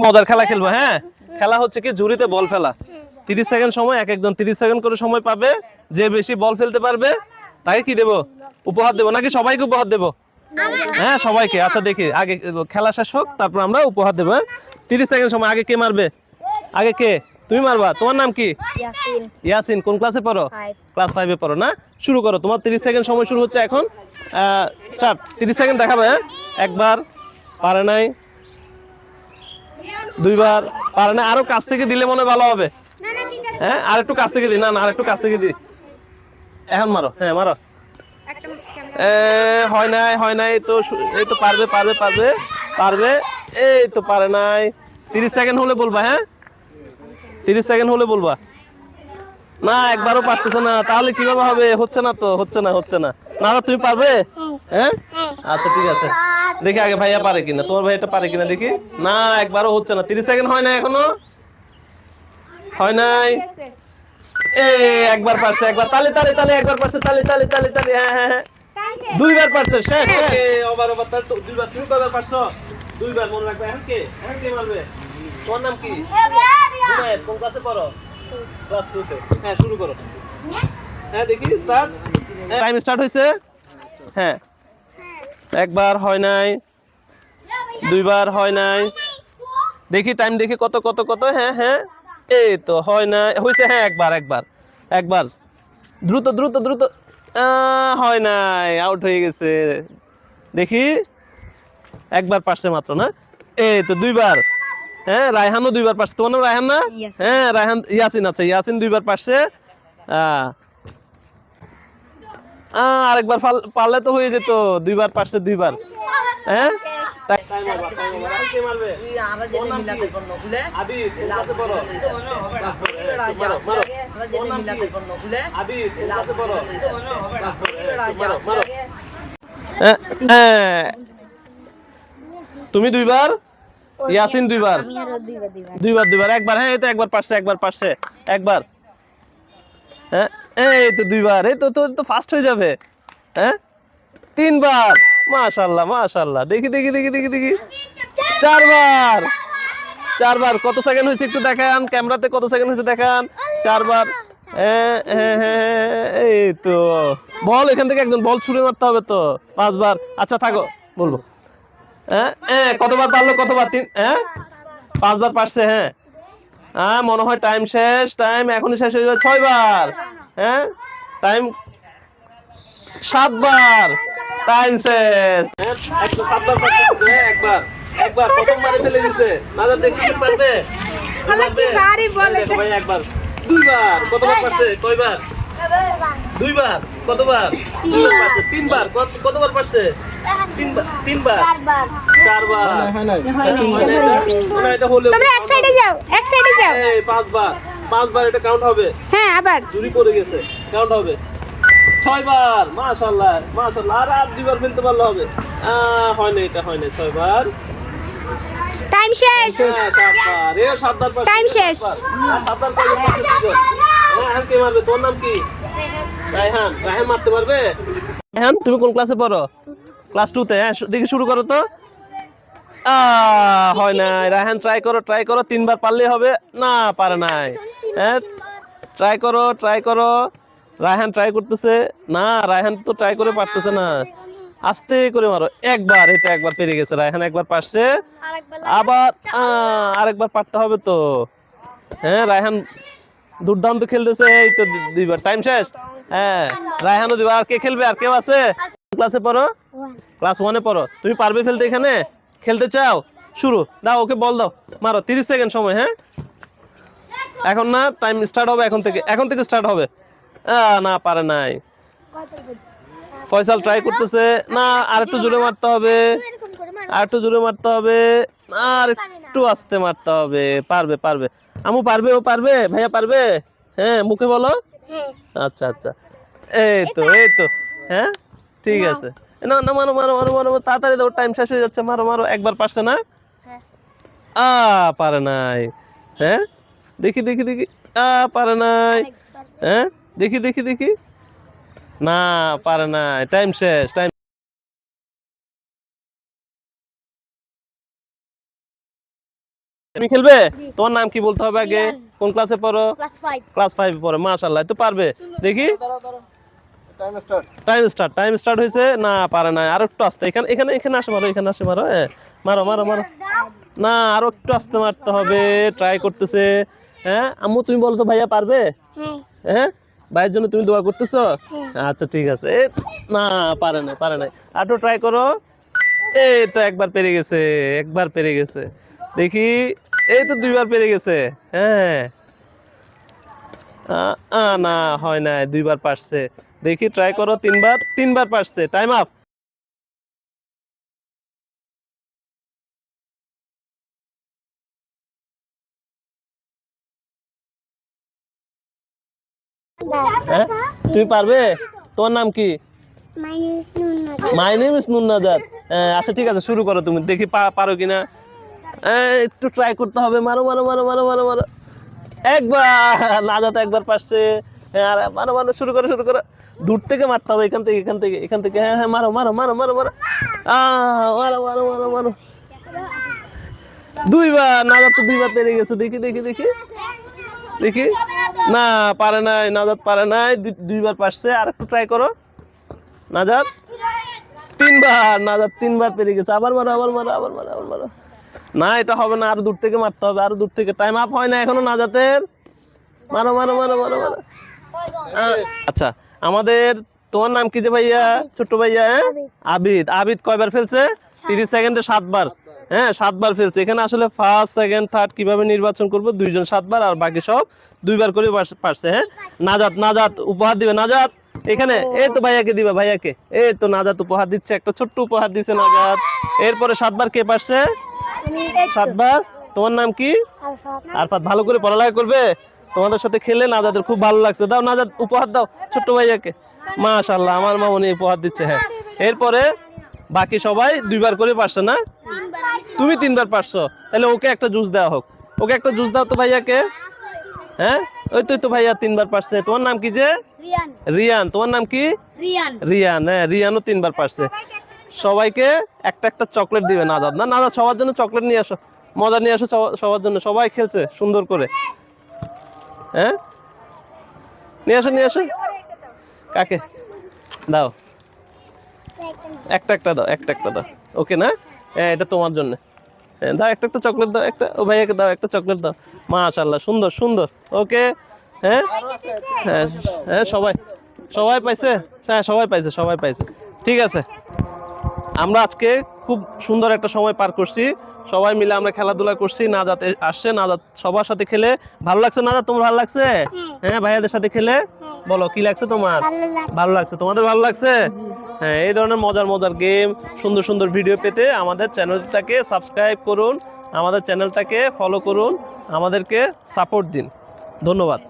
মজার খেলা খেলবো। হ্যাঁ, খেলা হচ্ছে কি ঝুড়িতে বল ফেলা। 30 সেকেন্ড সময়, এক একজন 30 সেকেন্ড করে সময় পাবে। যে বেশি বল ফেলতে পারবে তাকে কি দেব? উপহার দেব নাকি সবাইকে উপহার দেব? হ্যাঁ সবাইকে। আচ্ছা দেখি আগে খেলা শেষ হোক, তারপর আমরা উপহার দেবো। 30 সেকেন্ড সময়। আগে কে মারবে? আগে কে? তুমি মারবা। তোমার নাম কি? ইয়াসিন। ইয়াসিন। কোন ক্লাসে পড়ো? ক্লাস 5 এ পড়ো না? শুরু করো। তোমার 30 সেকেন্ড সময় শুরু হচ্ছে এখন। স্টার্ট। 30 সেকেন্ড দেখাবে। একবার পারে নাই, দুইবার পারে না। আরো কাছ থেকে দিলে মনে ভালো হবে। হ্যাঁ আর একটু কাছ থেকে দি। না আর একটু কাছ থেকে দি। এখন মারো। হ্যাঁ মারো। হয় নাই তো। এই তো পারবে পারবে পারবে পারবে। এই তো পারে নাই। 30 সেকেন্ড হলে বলবা। হ্যাঁ 30 সেকেন্ড হলে বলবা। না একবারও পারতেছে না। তাহলে কিভাবে হবে? হচ্ছে না তো, হচ্ছে না। না তুমি পারবে? হ্যাঁ আচ্ছা ঠিক আছে। দেখি আগে ভাইয়া পারে কিনা, তোমার ভাইয়াটা পারে কিনা দেখি। না একবারও হচ্ছে না। 30 সেকেন্ড হয় না এখনো। হয় নাই। একবার পারছে। একবার তালে তালে তালে। একবার পারছে। তালে তালে তালে তালে। হ্যাঁ দুইবার পারছে। শেষ। ওভার তাহলে তো দুইবার। তুমি কয়বার পারছো? দুইবার। মনে রাখবে। এখন কে মারবে? তোমার নাম কি? জুনায়েদ। কোন ক্লাসে পড়ো? ক্লাস 2 তে। হ্যাঁ শুরু করো। হ্যাঁ দেখি স্টার্ট। টাইম স্টার্ট হইছে। হ্যাঁ একবার হয় নাই, দুইবার হয় নাই। দেখি টাইম দেখি কত কত কত। হ্যাঁ এই তো হয় নাই। হইছে। হ্যাঁ একবার দ্রুত দ্রুত দ্রুত। হয় নাই, আউট হয়ে গেছে। দেখি একবার পারছে মাত্র না? এই তো দুইবার। হ্যাঁ রায়হানও দুইবার পারছে। তোমার নাম রায়হান না? হ্যাঁ রায়হান। ইয়াসিন। আচ্ছা ইয়াসিন দুইবার পারছে। আরেকবার পারলে তো হয়ে যেত। দুইবার পারছে দুইবার। হ্যাঁ তুমি দুইবার, ইয়াসিন দুইবার। দুইবার একবার। হ্যাঁ এই তো একবার পারছে একবার। হ্যাঁ এই তো দুইবার। এই তো ফাস্ট হয়ে যাবে। হ্যাঁ তিনবার। মাশাআল্লাহ। দেখি চারবার। কত সেকেন্ড হয়েছে একটু দেখান ক্যামেরাতে। কত সেকেন্ড হয়েছে দেখান। চারবার। এই তো বল এখান থেকে একজন বল ছুঁড়ে মারতে হবে তো। 5বার। আচ্ছা থাকো বলবো। কতবার পারলো? কতবার? 5বার পারছে। হ্যাঁ মনে হয় টাইম শেষ। টাইম এখনই শেষ হয়ে যাবে। 6বার। হ্যাঁ টাইম 7বার। টাইম শেষ। 7বার পারছে। একবার প্রথম মারে ফেলে দিছে। নাজার দেখছি কি পারবে? ভাই একবার। দুইবার। কতবার পারছে? কয়বার? দুইবার। কতবার? দুইবার পারছে। তিনবার। কতবার পারছে? তিনবার। চারবার। এটা হলো তোমরা এক সাইডে যাও। এই 5বার। এটা কাউন্ট হবে। হ্যাঁ আবার জুরি পড়ে গেছে, কাউন্ট হবে। 6বার। মাশাআল্লাহ। আর দুইবার ফেলতে পারলে হবে। হয় না, এটা হয় না। 6বার। টাইম শেষ। 7বার। টাইম শেষ। 7বার করে পারছে দুজন। এখন কে মারবে? তোর নাম কি? রায়হান মারতে পারবে? রায়হান তুমি কোন ক্লাসে পড়ো? ক্লাস 2 তে। হ্যাঁ দেখি শুরু করো তো। হয় নাই। রায়হান ট্রাই করো 3বার পারলেই হবে। না পারে নাই। হ্যাঁ ট্রাই করো। রায়হান ট্রাই করতেছে না। রায়হান তো ট্রাই করে পারতেছে না। আস্তে করে মারো। একবার। এটা একবার পেরে গেছে। রায়হান একবার পারছে। আবার আরেকবার পারতে হবে তো। হ্যাঁ রায়হান দুর্দান্ত খেলতেছে। এই তো দুইবার। টাইম শেষ। হ্যাঁ রায়হানও দুইবার। আর কে খেলবে? আর কেউ আছে? ক্লাসে পড়ো? ক্লাস 1 এ পড়ো। তুমি পারবে ফেলতে? এখানে খেলতে চাও? শুরু দাও। ওকে বল দাও। মারো। 30 সেকেন্ড সময়। হ্যাঁ এখন না, টাইম স্টার্ট হবে এখন থেকে স্টার্ট হবে। না পারে নাই। ফয়সাল ট্রাই করতেছে। না আর একটু জোরে মারতে হবে। আর একটু আস্তে মারতে হবে। পারবে। আমু পারবে? ও পারবে? ভাইয়া পারবে? হ্যাঁ মুখে বলো। আচ্ছা এই তো। হ্যাঁ ঠিক আছে। না মারো। তাড়াতাড়ি দাও, টাইম শেষ হয়ে যাচ্ছে। মারো। একবার পারছে না? পারে নাই। হ্যাঁ দেখি। পারে নাই। হ্যাঁ দেখি। না পারে নাই। টাইম শেষ। তুমি খেলবে? তোমার নাম কি বলতে হবে আগে? কোন ক্লাসে পড়ো? ক্লাস 5 ক্লাস 5 পড়ো। মাশাআল্লাহ, তো পারবে। দেখি টাইম স্টার্ট হয়েছে। না পারে না, আরো একটু আস্তে। এখানে এখানে এখানে আসে মারো, এখানে আসে মারো। হ্যাঁ মারো মারো মারো। না আরো একটু আস্তে মারতে হবে। ট্রাই করতেছে। হ্যাঁ আম্মু তুমি বলো তো ভাইয়া পারবে? হ্যাঁ হ্যাঁ ভাইয়ের জন্য তুমি দোয়া করতেছো? আচ্ছা ঠিক আছে। না পারে না পারে না, আর একটু ট্রাই করো। এই তো একবার পেরে গেছে, একবার পেরে গেছে। দেখি, এই তো দুইবার পেরে গেছে। হ্যাঁ না হয় না, দুইবার পারছে। দেখি ট্রাই করো, তিনবার পারছে। Time up. হ্যাঁ তুমি পারবে? তোমার নাম কি? My name is Nunnajat. আচ্ছা ঠিক আছে, শুরু করো তুমি। দেখি পারো কিনা। একটু ট্রাই করতে হবে। মারো মারো মারো মারো মারো মারো। একবার নাজাত একবার পারছে। হ্যাঁ আর মারো মারো, শুরু করো শুরু করো। দূর থেকে মারতে হবে, এখান থেকে এখান থেকে এখান থেকে। হ্যাঁ হ্যাঁ মারো মারো মারো মারো মারো। মারো মারো মারো মারো। দুইবার নাজাত তো দুইবার পেরে গেছে। দেখি দেখি দেখি দেখি। না পারে নাই, নাজাত পারে নাই। দুইবার পারছে। আর একটু ট্রাই করো নাজাত। নাজাত তিনবার পেরে গেছে। আবার মারো আবার মারো আবার মারো আবার মারো। না এটা হবে না, আরো দূর থেকে মারতে হবে, আরো দূর থেকে। টাইম আপ হয় না এখনো নাজাতের। মারো মারো মারো মারো মারো। আচ্ছা আমাদের, তোমার নাম কি যে ভাইয়া? ছোট্ট ভাইয়া। হ্যাঁ আবিদ। আবিদ কয়বার ফেলছে? 30 সেকেন্ডে 7 বার। হ্যাঁ 7 বার ফেলছে। এখানে আসলে ফার্স্ট সেকেন্ড থার্ড কিভাবে নির্বাচন করবো? দুইজন 7 বার, আর বাকি সব 2 বার করে পারছে। হ্যাঁ নাজাত, নাজাত উপহার দিবে নাজাত। এখানে এই তো ভাইয়াকে দিবা, ভাইয়াকে। এই তো নাজাত উপহার দিচ্ছে, একটা ছোট্ট উপহার দিচ্ছে নাজাত। এরপরে 7 বার কে পারছে? 7 বার। তোমার নাম কি? আরফাত। ভালো করে পড়ালেখা করবে। তোমাদের সাথে খেলে নাজাদের খুব ভালো লাগছে। দাও নাজাদ উপহার দাও ছোট্ট ভাইয়াকে। মাশাআল্লাহ, আমার মামনি উপহার দিচ্ছে। হ্যাঁ এরপরে বাকি সবাই 2 বার করে পারছে না? তুমি 3 বার পারছো। তাহলে ওকে একটা জুস দেওয়া হোক। ওকে একটা জুস দাও তো ভাইয়াকে। হ্যাঁ ওই তো ভাইয়া 3 বার পারছে। তোমার নাম কি যে? রিয়ান। রিয়ান। তোমার নাম কি? রিয়ান। রিয়ান। হ্যাঁ রিয়ানও 3 বার পারছে। সবাইকে একটা একটা চকলেট দিবে নাজাদ। না নাজাদ সবার জন্য চকলেট নিয়ে আসো, মজা নিয়ে আসো সবার জন্য। সবাই খেলছে সুন্দর করে। হ্যাঁ নিয়ে আসো নিয়ে আসো। কাকে দাও? একটা একটা দাও, একটা একটা দাও। ওকে না, হ্যাঁ এটা তোমার জন্য। হ্যাঁ দাও একটা একটা চকলেট দাও। একটা ও ভাইয়াকে দাও, একটা চকলেট দাও। মাশাআল্লাহ, সুন্দর সুন্দর। ওকে। হ্যাঁ হ্যাঁ হ্যাঁ সবাই সবাই পাইছে। হ্যাঁ সবাই পাইছে, সবাই পাইছে। ঠিক আছে, আমরা আজকে খুব সুন্দর একটা সময় পার করছি। সবাই মিলে আমরা খেলাধুলা করছি। নাজাত আসছে, নাজাত সবার সাথে খেলে ভালো লাগছে। নাজাত তোমার ভালো লাগছে? হ্যাঁ ভাইয়াদের সাথে খেলে বলো কি লাগছে তোমার? ভালো লাগছে। তোমাদের ভালো লাগছে? হ্যাঁ এই ধরনের মজার মজার গেম, সুন্দর সুন্দর ভিডিও পেতে আমাদের চ্যানেলটাকে সাবস্ক্রাইব করুন, আমাদের চ্যানেলটাকে ফলো করুন, আমাদেরকে সাপোর্ট দিন। ধন্যবাদ।